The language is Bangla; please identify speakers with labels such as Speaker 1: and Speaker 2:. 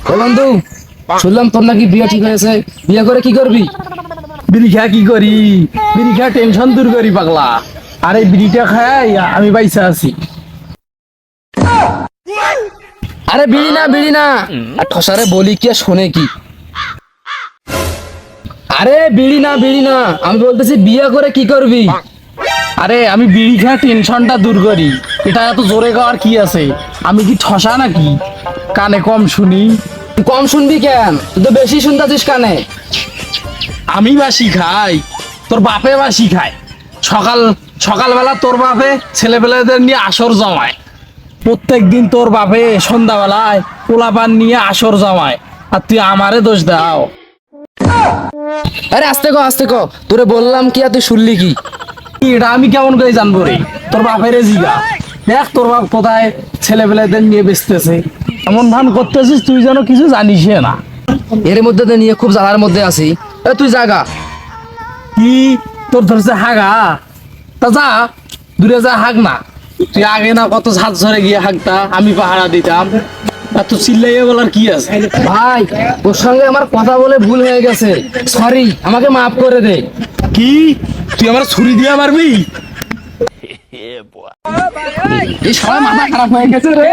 Speaker 1: ও বন্ধু, শুনলাম তোর নাকি বিয়ে ঠিক হয়েছে। বিয়ে করে কি করবি?
Speaker 2: বিড়ি খা কি করি? বিড়ি খা টেনশন দূর করি পাগলা। আরে বিড়িটা খাই আমি বাইসা আছি।
Speaker 1: আরে বিড়ি না, বিড়ি না। আর ঠসারে বলি কি আর শোনে কি? আরে বিড়ি না, বিড়ি না, আমি বলতেছি বিয়ে করে কি করবি?
Speaker 2: আরে আমি বিড়ি খা টেনশনটা দূর করি। এটা এত জোরে গাওয়ার কি আছে? আমি কি ঠসা নাকি? কানে কম শুনি।
Speaker 1: তুই কম শুনবি কেন? তুই তো বেশি শুনতাছিস কানে।
Speaker 2: আমি বাসি খাই, তোর বাপে বাসি খায়। সকাল সকালবেলা তোর বাপে ছেলেপেলেদের নিয়ে আসর জমায়। প্রত্যেক দিন তোর বাপে সন্ধ্যাবেলায় পোলাপান নিয়ে আসর জমায়, আর তুই আমারে দোষ দাও।
Speaker 1: আরে আস্তে কো, আস্তে কো, তোরে বললাম কি আর তুই শুনলি কি?
Speaker 2: এটা আমি কেমন করে জানবো রে? তোর বাপের জিগা। দেখ তোর বাপ কোথায় ছেলেপেলেদের নিয়ে বেচতেছে। এমন ধান করতেছিস তুই যেন কিছু জানিস না।
Speaker 1: এর মধ্যে তো নিয়ে খুব জ্বালার মধ্যে আছি। এ তুই জাগা।
Speaker 2: কি তোর ধরছে হাগা? তা যা, দূরে যা, হাগ না। তুই আগে না কত ঝাঁজ ঝরে গিয়ে হাগতা, আমি পাহারা দিতাম। আর তুই চিল্লাইয়া বলার কি আছে?
Speaker 1: ভাই, ওর সঙ্গে আমার কথা বলে ভুল হয়ে গেছে, সরি, আমাকে মাফ করে দে।
Speaker 2: কি তুই আমার ছুরি দিয়ে মারবি?
Speaker 1: এই সবাই মাথা খারাপ হয়ে গেছে রে।